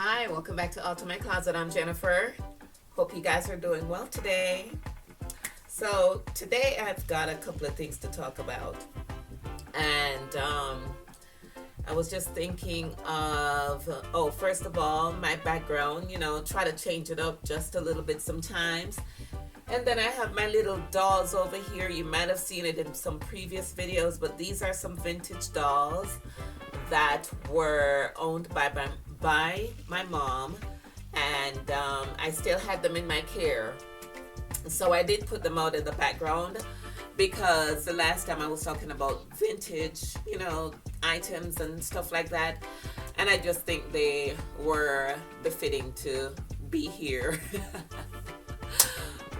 Hi, welcome back to Ultimate Closet. I'm Jennifer. Hope you guys are doing well today. So, today I've got a couple of things to talk about. And I was just thinking of, first of all, my background, try to change it up just a little bit sometimes. And then I have my little dolls over here. You might have seen it in some previous videos, but these are some vintage dolls that were owned by my mom, and I still had them in my care. So I did put them out in the background because the last time I was talking about vintage, items and stuff like that, and I just think they were befitting to be here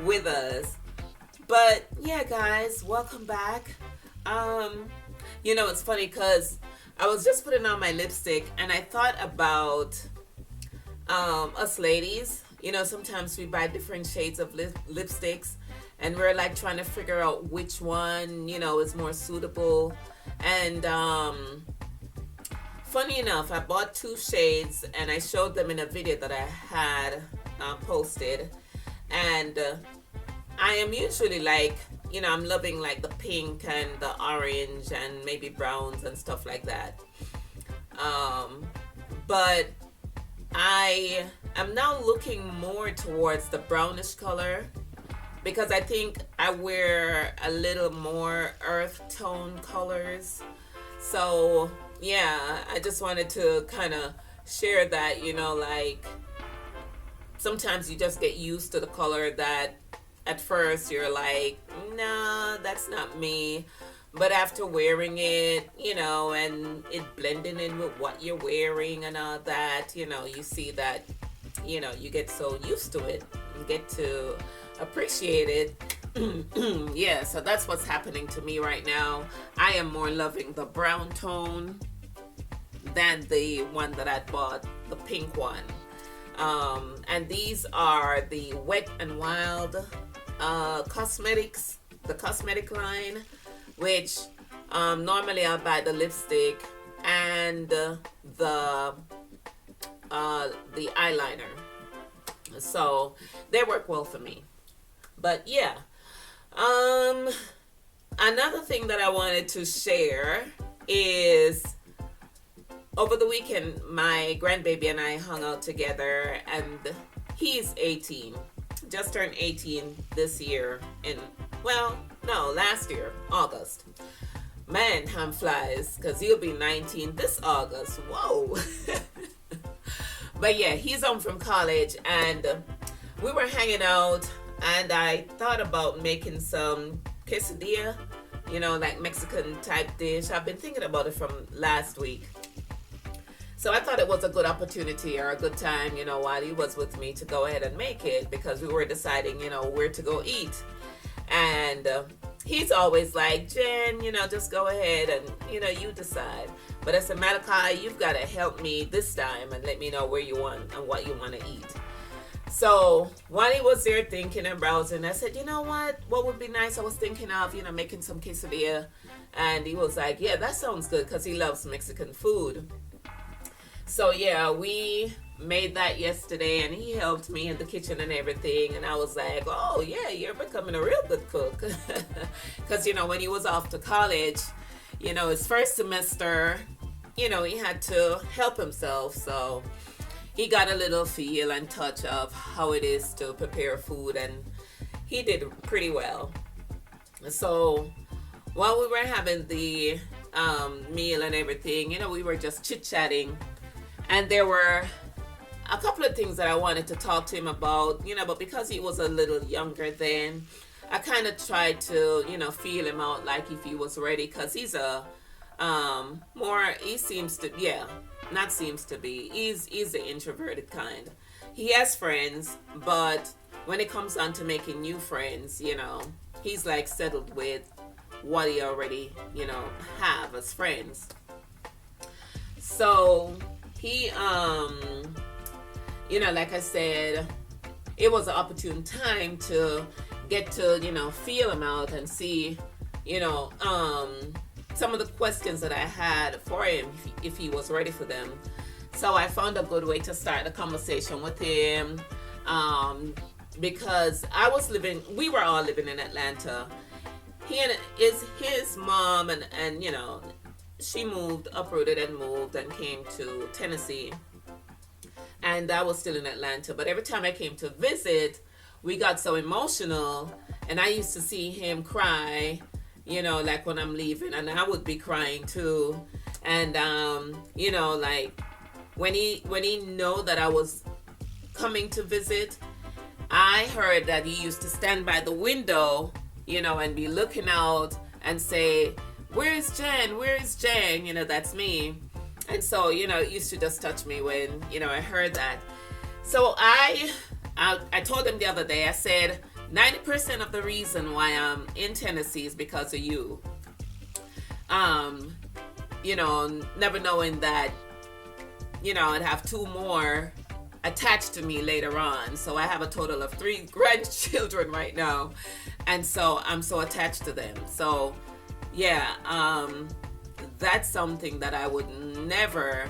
with us. But yeah, guys, welcome back. It's funny because I was just putting on my lipstick and I thought about us ladies. Sometimes we buy different shades of lipsticks and we're like trying to figure out which one, is more suitable. And funny enough, I bought two shades and I showed them in a video that I had posted. And I am usually like, I'm loving like the pink and the orange and maybe browns and stuff like that. But I am now looking more towards the brownish color because I think I wear a little more earth tone colors. So yeah, I just wanted to kind of share that, like sometimes you just get used to the color that at first you're like, nah, that's not me. But after wearing it, and it blending in with what you're wearing and all that, you see that, you get so used to it and get to appreciate it. Yeah, so that's what's happening to me right now. I am more loving the brown tone than the one that I bought, the pink one. And these are the Wet n Wild cosmetics, the cosmetic line, which normally I'll buy the lipstick and the eyeliner. So they work well for me. But yeah, another thing that I wanted to share is over the weekend, my grandbaby and I hung out together, and he's 18. Just turned 18 this year last year, August. Man, time flies, because he'll be 19 this August. Whoa. But yeah, he's home from college, and we were hanging out, and I thought about making some quesadilla, like Mexican type dish. I've been thinking about it from last week. So I thought it was a good opportunity or a good time, while he was with me to go ahead and make it because we were deciding, where to go eat. And he's always like, Jen, just go ahead and, you decide. But I said, Malachi, you've got to help me this time and let me know where you want and what you want to eat. So while he was there thinking and browsing, I said, you know what would be nice? I was thinking of, making some quesadilla. And he was like, yeah, that sounds good because he loves Mexican food. So yeah, we made that yesterday and he helped me in the kitchen and everything. And I was like, oh yeah, you're becoming a real good cook. Because, when he was off to college, his first semester, he had to help himself. So he got a little feel and touch of how it is to prepare food, and he did pretty well. So while we were having the meal and everything, we were just chit-chatting. And there were a couple of things that I wanted to talk to him about, but because he was a little younger then, I kind of tried to, feel him out like if he was ready, because he's he's the introverted kind. He has friends, but when it comes down to making new friends, he's like settled with what he already, have as friends. So he, like I said, it was an opportune time to get to, feel him out and see, some of the questions that I had for him if he was ready for them. So I found a good way to start the conversation with him, because we were all living in Atlanta. He and his mom and she uprooted and moved and came to Tennessee. And I was still in Atlanta. But every time I came to visit, we got so emotional. And I used to see him cry, like when I'm leaving. And I would be crying too. And, like when he know that I was coming to visit, I heard that he used to stand by the window, and be looking out and say, "Where is Jen? Where is Jen?" That's me. And so, it used to just touch me when, I heard that. So I told him the other day, I said, 90% of the reason why I'm in Tennessee is because of you. Never knowing that, I'd have 2 more attached to me later on. So I have a total of 3 grandchildren right now. And so I'm so attached to them. So yeah, that's something that I would never,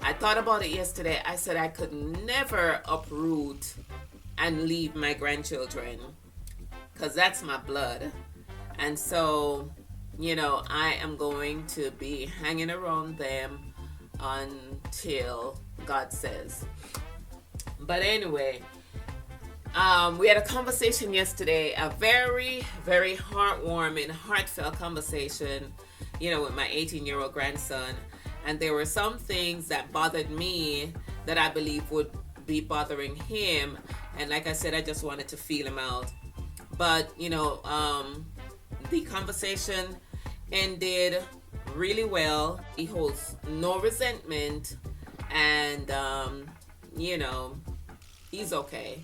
I thought about it yesterday. I said I could never uproot and leave my grandchildren, because that's my blood. And so, I am going to be hanging around them until God says. But anyway, we had a conversation yesterday, a very, very heartwarming, heartfelt conversation, with my 18-year-old grandson. And there were some things that bothered me that I believe would be bothering him. And like I said, I just wanted to feel him out. But, the conversation ended really well. He holds no resentment. And, he's okay.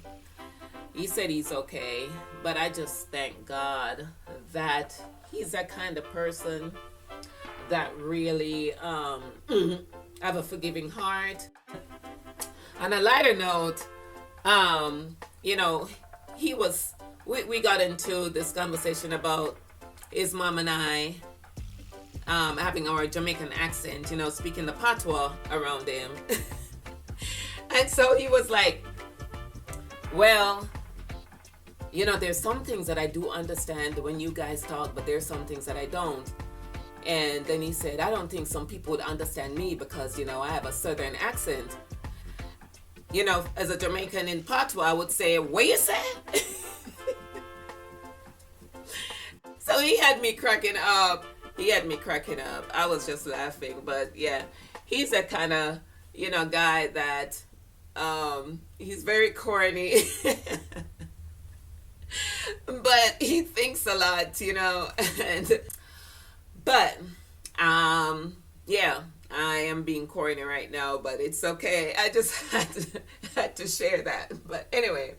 He said he's okay. But I just thank God that he's that kind of person that really have a forgiving heart. On a lighter note, we got into this conversation about his mom and I having our Jamaican accent, speaking the patois around him. And so he was like, well, there's some things that I do understand when you guys talk, but there's some things that I don't. And then he said, I don't think some people would understand me because, I have a southern accent. As a Jamaican in patois, I would say, what you say? So he had me cracking up. I was just laughing. But yeah, he's that kind of, guy that he's very corny. But he thinks a lot, But, yeah, I am being corny right now, but it's okay. I just had to share that. But anyway,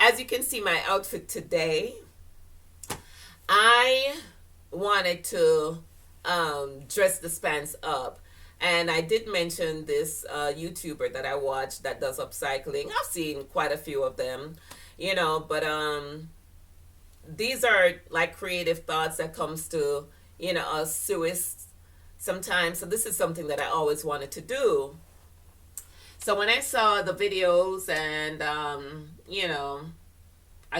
as you can see my outfit today, I wanted to dress the spans up. And I did mention this YouTuber that I watch that does upcycling. I've seen quite a few of them, but these are like creative thoughts that comes to us Suis sometimes. So this is something that I always wanted to do. So when I saw the videos and, I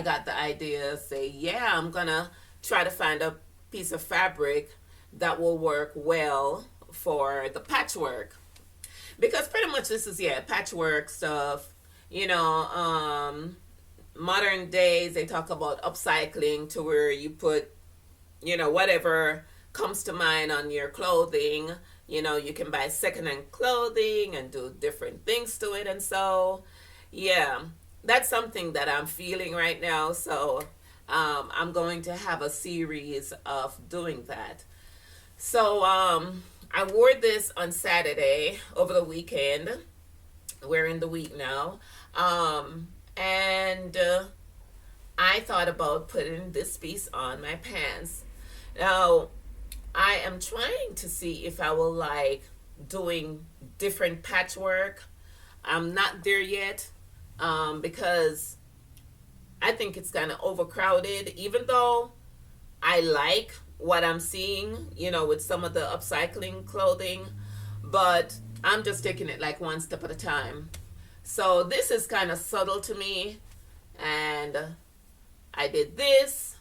got the idea, say, yeah, I'm going to try to find a piece of fabric that will work well for the patchwork. Because pretty much this is, patchwork stuff. Modern days, they talk about upcycling to where you put whatever comes to mind on your clothing. You can buy secondhand clothing and do different things to it. And so, yeah, that's something that I'm feeling right now. So I'm going to have a series of doing that. So I wore this on Saturday over the weekend. We're in the week now. And I thought about putting this piece on my pants. Now, I am trying to see if I will like doing different patchwork. I'm not there yet because I think it's kind of overcrowded, even though I like what I'm seeing, with some of the upcycling clothing. But I'm just taking it like one step at a time. So this is kind of subtle to me. And I did this.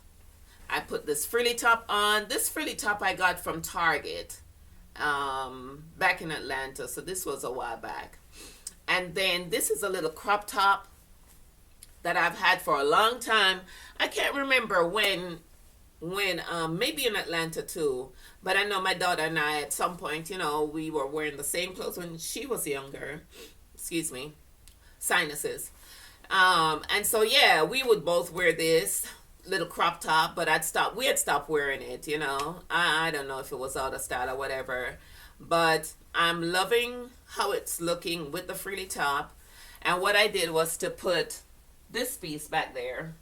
I put this frilly top on. This frilly top I got from Target back in Atlanta. So this was a while back. And then this is a little crop top that I've had for a long time. I can't remember when maybe in Atlanta too, but I know my daughter and I at some point, we were wearing the same clothes when she was younger. Excuse me, sinuses. And so yeah, we would both wear this little crop top, but we had stopped wearing it. I don't know if it was out of style or whatever, but I'm loving how it's looking with the frilly top. And what I did was to put this piece back there.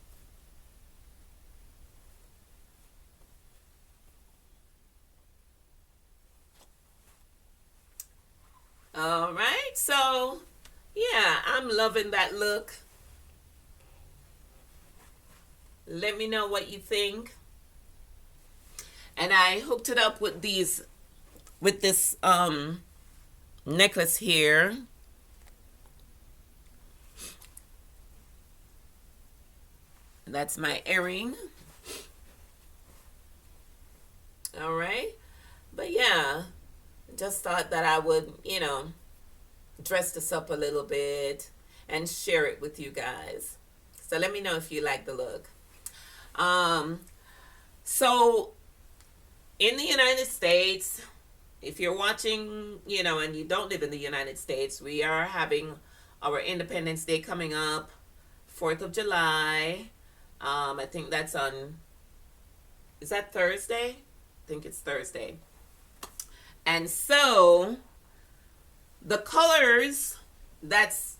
All right, so yeah, I'm loving that look. Let me know what you think. And I hooked it up with this necklace here. That's my earring. All right. But yeah, just thought that I would, dress this up a little bit and share it with you guys. So let me know if you like the look. So in the United States, if you're watching, and you don't live in the United States, we are having our Independence Day coming up, 4th of July. I think that's is that Thursday? I think it's Thursday. And so the colors that's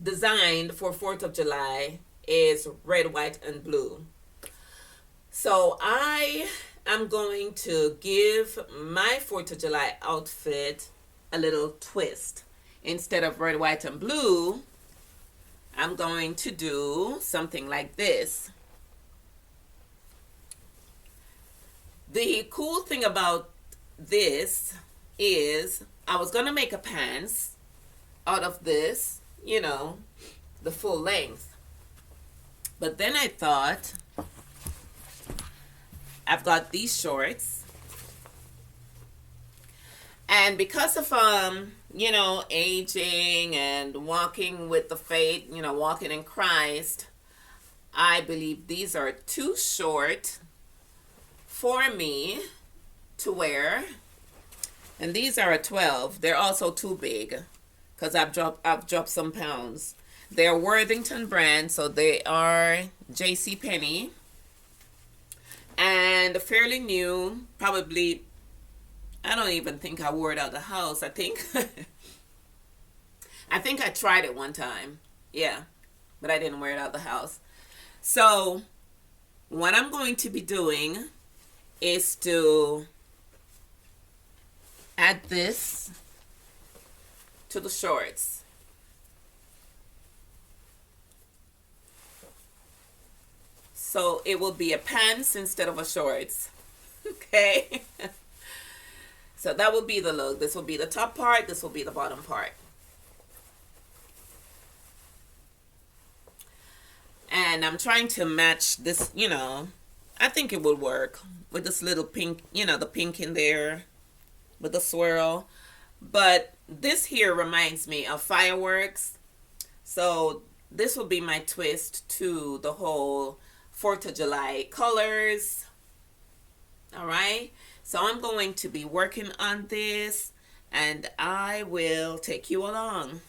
designed for 4th of July is red, white, and blue. So I am going to give my 4th of July outfit a little twist. Instead of red, white, and blue, I'm going to do something like this. The cool thing about this is I was going to make a pants out of this, the full length. But then I thought, I've got these shorts. And because of, aging and walking with the faith, walking in Christ, I believe these are too short for me to wear. And these are a 12. They're also too big because I've dropped some pounds. They're Worthington brand, so they are JCPenney. And fairly new, probably, I don't even think I wore it out of the house. I think I tried it one time. Yeah, but I didn't wear it out of the house. So what I'm going to be doing is to add this to the shorts. So it will be a pants instead of a shorts. Okay. So that will be the look. This will be the top part. This will be the bottom part. And I'm trying to match this, I think it would work with this little pink, the pink in there with the swirl. But this here reminds me of fireworks. So this will be my twist to the whole 4th of July colors. All right. So I'm going to be working on this and I will take you along.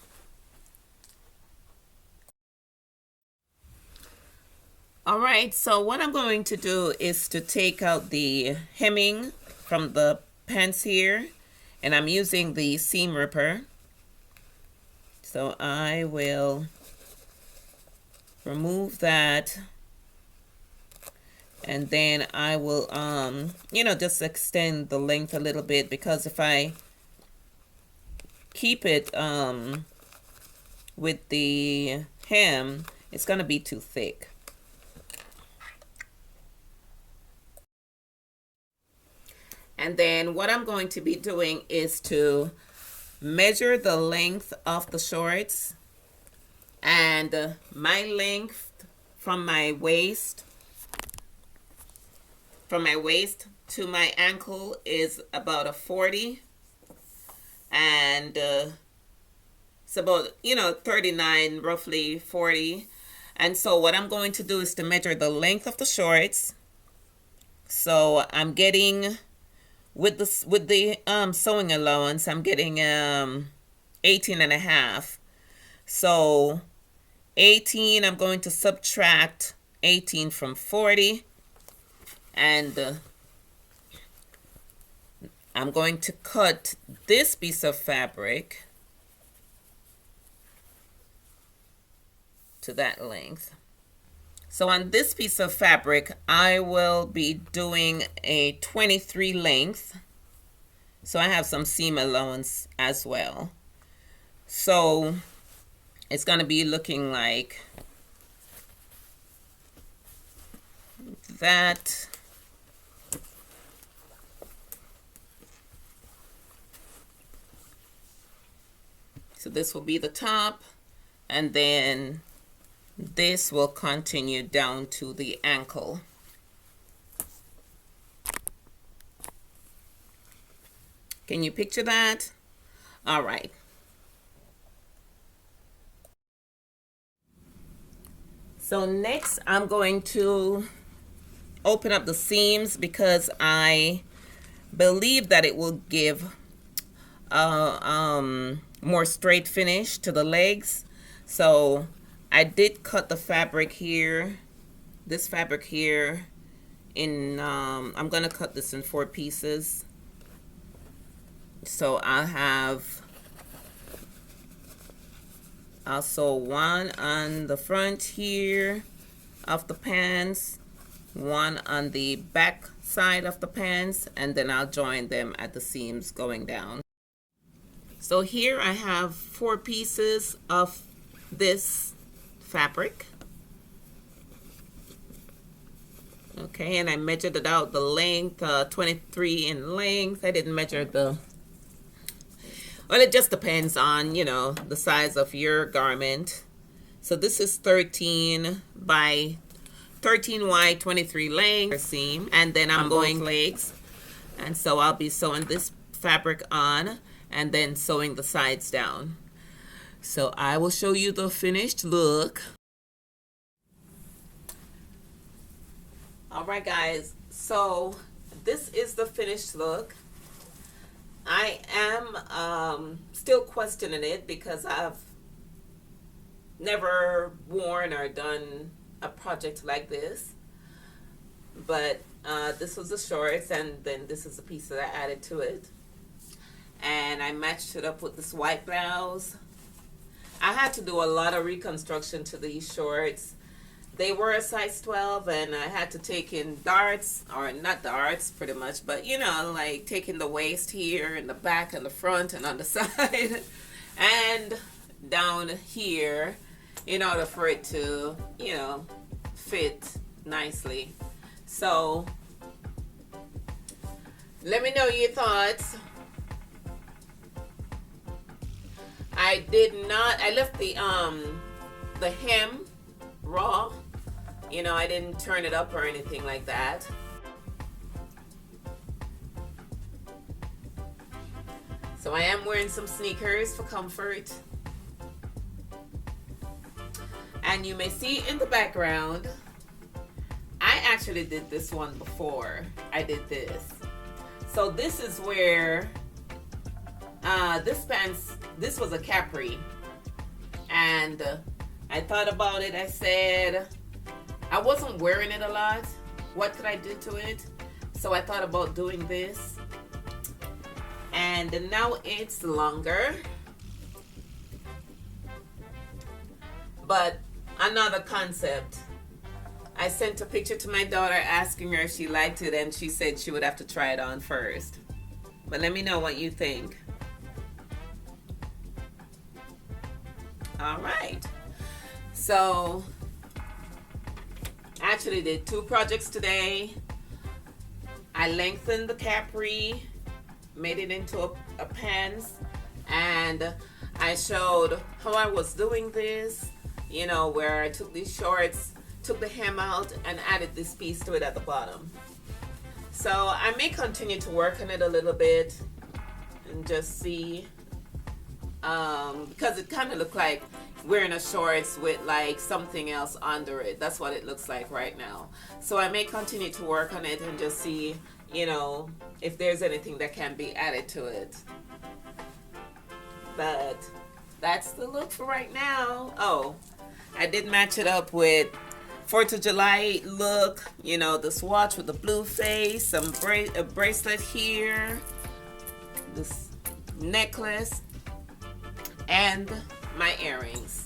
All right. So what I'm going to do is to take out the hemming from the pants here, and I'm using the seam ripper. So I will remove that. And then I will, just extend the length a little bit, because if I keep it with the hem, it's going to be too thick. And then what I'm going to be doing is to measure the length of the shorts, and my length from my waist to my ankle is about a 40, and it's about 39, roughly 40. And so what I'm going to do is to measure the length of the shorts. So I'm getting, with the sewing allowance, I'm getting 18 and a half. So 18, I'm going to subtract 18 from 40, and I'm going to cut this piece of fabric to that length. So on this piece of fabric, I will be doing a 23 length. So I have some seam allowance as well. So it's going to be looking like that. So this will be the top, and then this will continue down to the ankle. Can you picture that? All right. So next I'm going to open up the seams because I believe that it will give more straight finish to the legs. So I did cut the fabric here, this fabric here, in I'm gonna cut this in 4 pieces. So I'll sew one on the front here of the pants, one on the back side of the pants, and then I'll join them at the seams going down. So here I have 4 pieces of this fabric. Okay, and I measured it out, the length, 23 in length. I didn't measure well, it just depends on, the size of your garment. So this is 13 by 13 wide, 23 length seam, and then I'm going legs. And so I'll be sewing this fabric on and then sewing the sides down. So I will show you the finished look. All right, guys, so this is the finished look. I am still questioning it because I've never worn or done a project like this. But this was the shorts, and then this is the piece that I added to it. And I matched it up with this white blouse. I had to do a lot of reconstruction to these shorts. They were a size 12, and I had to take in darts, or not darts pretty much, but like taking the waist here and the back and the front and on the side and down here in order for it to, fit nicely. So let me know your thoughts. I left the hem raw. I didn't turn it up or anything like that. So I am wearing some sneakers for comfort. And you may see in the background, I actually did this one before I did this. So this is where this was a capri, and I thought about it. I said I wasn't wearing it a lot. What could I do to it? So I thought about doing this, and now it's longer. But another concept. I sent a picture to my daughter asking her if she liked it, and she said she would have to try it on first. But let me know what you think. All right. So I actually did 2 projects today. I lengthened the capri, made it into a pants, and I showed how I was doing this, you know, where I took these shorts, took the hem out, and added this piece to it at the bottom. So I may continue to work on it a little bit and just see, because it kind of looked like wearing a shorts with like something else under it. That's what it looks like right now. So I may continue to work on it and just see, you know, if there's anything that can be added to it. But that's the look for right now. Oh, I did match it up with 4th of July look, you know, the swatch with the blue face, a bracelet here, this necklace, and my earrings.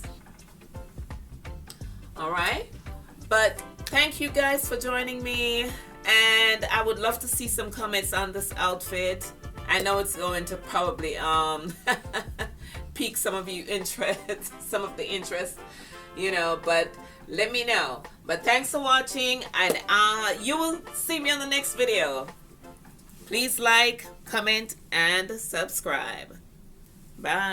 All right, but thank you guys for joining me, and I would love to see some comments on this outfit. I know it's going to probably pique some of you interest, you know, but let me know. But thanks for watching, and you will see me on the next video. Please like, comment, and subscribe. Bye.